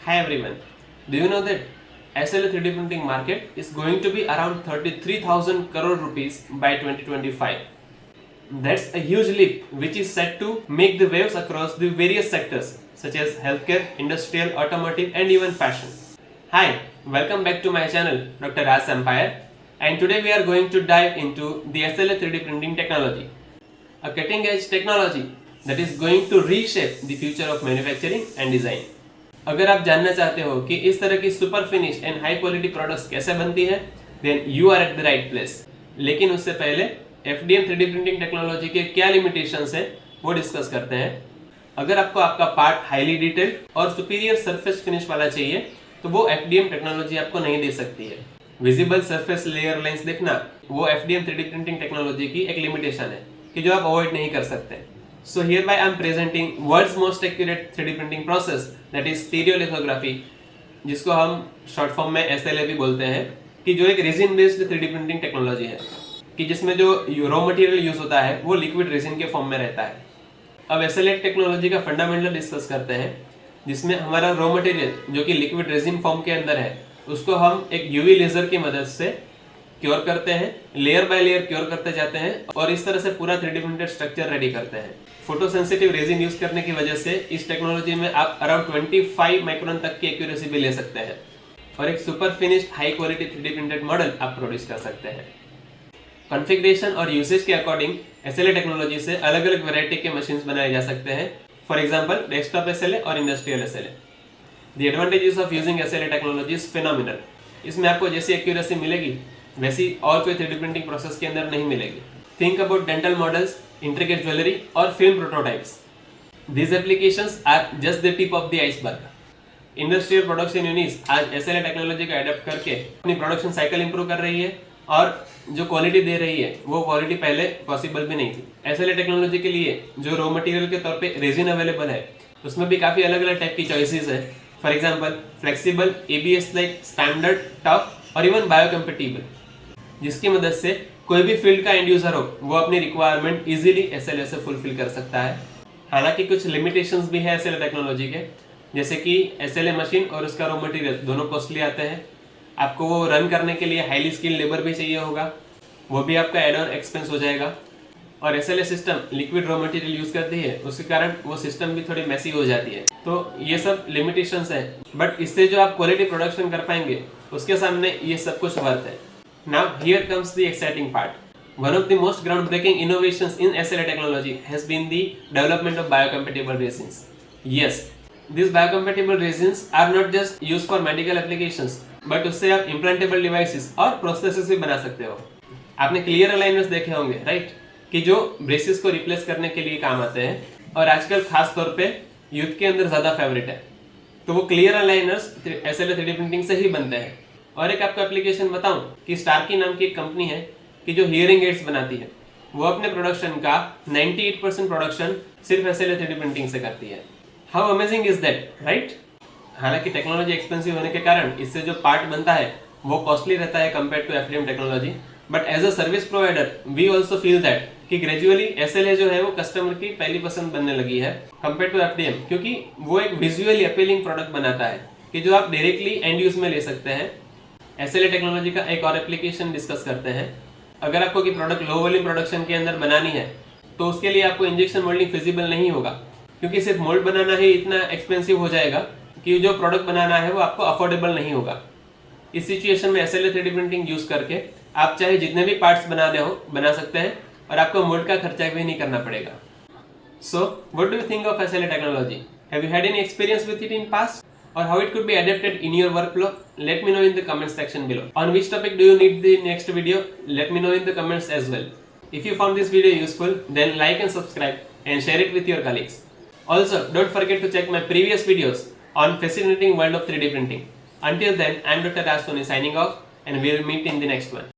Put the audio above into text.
Hi everyone. Do you know that SLA 3D printing market is going to be around 33,000 crore rupees by 2025? That's a huge leap which is set to make the waves across the various sectors such as healthcare, industrial, automotive and even fashion. Hi, welcome back to my channel Dr. Raj Empire, and today we are going to dive into the SLA 3D printing technology, a cutting edge technology that is going to reshape the future of manufacturing and design. अगर आप जानना चाहते हो कि इस तरह की super finish and high quality products कैसे बनती है, then you are at the right place. लेकिन उससे पहले FDM 3D प्रिंटिंग टेक्नोलॉजी के क्या लिमिटेशंस है वो डिस्कस करते हैं। अगर आपको आपका पार्ट हाईली डिटेल्ड और सुपीरियर सरफेस फिनिश वाला चाहिए तो वो FDM टेक्नोलॉजी आपको नहीं दे सकती है। विजिबल सरफेस लेयर लाइंस देखना वो FDM 3D प्रिंटिंग टेक्नोलॉजी की एक लिमिटेशन है कि जो आप अवॉइड नहीं कर सकते। So hereby I am presenting world's most accurate 3D printing process, that is stereolithography, जिसको हम शॉर्ट फॉर्म में SLA भी बोलते हैं, कि जो एक resin based 3D printing technology है, कि जिसमें जो रॉ मटेरियल यूज होता है वो लिक्विड रेजिन के फॉर्म में रहता है। अब SLA टेक्नोलॉजी का फंडामेंटल डिस्कस करते हैं, जिसमें हमारा रॉ मटेरियल जो कि लिक्विड रेजिन फॉर्म के अंदर है उसको हम एक UV लेजर की मदद से क्योर करते हैं, लेयर बाय लेयर क्योर करते जाते हैं और इस तरह से पूरा 3D प्रिंटेड स्ट्रक्चर रेडी करते हैं। फोटो सेंसिटिव रेजिन यूज करने की वजह से इस टेक्नोलॉजी में आप अराउंड 25 माइक्रोन तक की एक्यूरेसी भी ले सकते हैं और एक super finished high quality 3D printed model आप प्रोड्यूस कर सकते हैं। कॉन्फ़िगरेशन और यूसेज के अकॉर्डिंग SLA टेक्नोलॉजी से अलग अलग वैरायटी के मशीन्स बनाए जा सकते हैं। फॉर एग्जांपल डेस्कटॉप SLA और industrial SLA। The advantages of using SLA technology is phenomenal. इसमें आपको जैसी एक्यूरेसी मिलेगी वैसी और कोई 3D प्रिंटिंग प्रोसेस के अंदर नहीं मिलेगी। Think about dental models, intricate jewelry or film prototypes. These applications are just the tip of the iceberg. Industrial production units आज SLA टेक्नोलॉजी का अडॉप्ट करके अपनी प्रोडक्शन साइकिल इंप्रूव कर रही है और जो क्वालिटी दे रही है वो क्वालिटी पहले पॉसिबल भी नहीं थी। SLA टेक्नोलॉजी के लिए जो रॉ मटेरियल के तौर पे रेजिन अवेलेबल है उसमें भी काफ़ी अलग अलग टाइप की चॉइसेस है। For example flexible, ABS like, standard, tough और इवन बायोकम्पेटिबल, जिसकी मदद से कोई भी फील्ड का एंड यूजर हो वो अपनी रिक्वायरमेंट इजीली SLA से फुलफिल कर सकता है। हालांकि कुछ लिमिटेशंस भी है SLA टेक्नोलॉजी के, जैसे कि SLA मशीन और उसका रॉ मटेरियल दोनों कॉस्टली आते हैं। आपको वो रन करने के लिए हाईली स्किल्ड लेबर भी चाहिए होगा, वो भी आपका एड ऑन एक्सपेंस हो जाएगा। और SLA system liquid raw material use करती है, उसके कारण वो सिस्टम भी थोड़ी मैसी हो जाती है। तो ये सब लिमिटेशंस है, बट इससे जो आप क्वालिटी प्रोडक्शन कर पाएंगे उसके सामने ये सब कुछ वर्थ है। Now here comes the exciting part. One of the most groundbreaking innovations in SLA technology has been the development of biocompatible resins. Yes, these biocompatible resins are not just used for medical applications, but उससे आप implantable devices और processes भी बना सकते हो। आपने clear aligners देखे होंगे, right? कि जो braces को replace करने के लिए काम आते हैं और आजकल खास तौर पे यूथ के अंदर ज़्यादा फेवरेट है। तो वो clear aligners SLA 3D printing से ही बनते हैं। और एक आपको एप्लीकेशन बताऊं कि स्टार्की नाम की एक कंपनी है कि जो हियरिंग एड्स बनाती है, वो अपने प्रोडक्शन का 98% प्रोडक्शन सिर्फ SLA 3D प्रिंटिंग से करती है। How amazing is that, right? हालांकि टेक्नोलॉजी एक्सपेंसिव होने के कारण इससे जो पार्ट बनता है वो कॉस्टली रहता है compare to FDM technology, but as a service provider we also feel that कि ग्रेजुअली SLA जो है वो कस्टमर की पहली पसंद बनने लगी है कंपेयर टू FDM, क्योंकि वो एक विजुअली अपीलिंग प्रोडक्ट बनाता है कि जो आप डायरेक्टली एंड यूज में ले सकते हैं। SLA टेक्नोलॉजी का एक और एप्लीकेशन डिस्कस करते हैं। अगर आपको कि प्रोडक्ट लो वॉल्यूम प्रोडक्शन के अंदर बनानी है तो उसके लिए आपको इंजेक्शन मोल्डिंग फिजिबल नहीं होगा, क्योंकि सिर्फ मोल्ड बनाना ही इतना एक्सपेंसिव हो जाएगा कि जो प्रोडक्ट बनाना है वो आपको अफोर्डेबल नहीं होगा। इस सिचुएशन में SLA 3D प्रिंटिंग यूज करके आप चाहे जितने भी पार्ट्स बना सकते हैं और आपको मोल्ड का खर्चा भी नहीं करना पड़ेगा। So what do you think of SLA technology? Have you had any experience with it in past? Or how it could be adapted in your workflow? Let me know in the comment section below. On which topic do you need the next video? Let me know in the comments as well. If you found this video useful, then like and subscribe and share it with your colleagues. Also, don't forget to check my previous videos on fascinating world of 3D printing. Until then, I am Dr. Raj Soni signing off, and we will meet in the next one.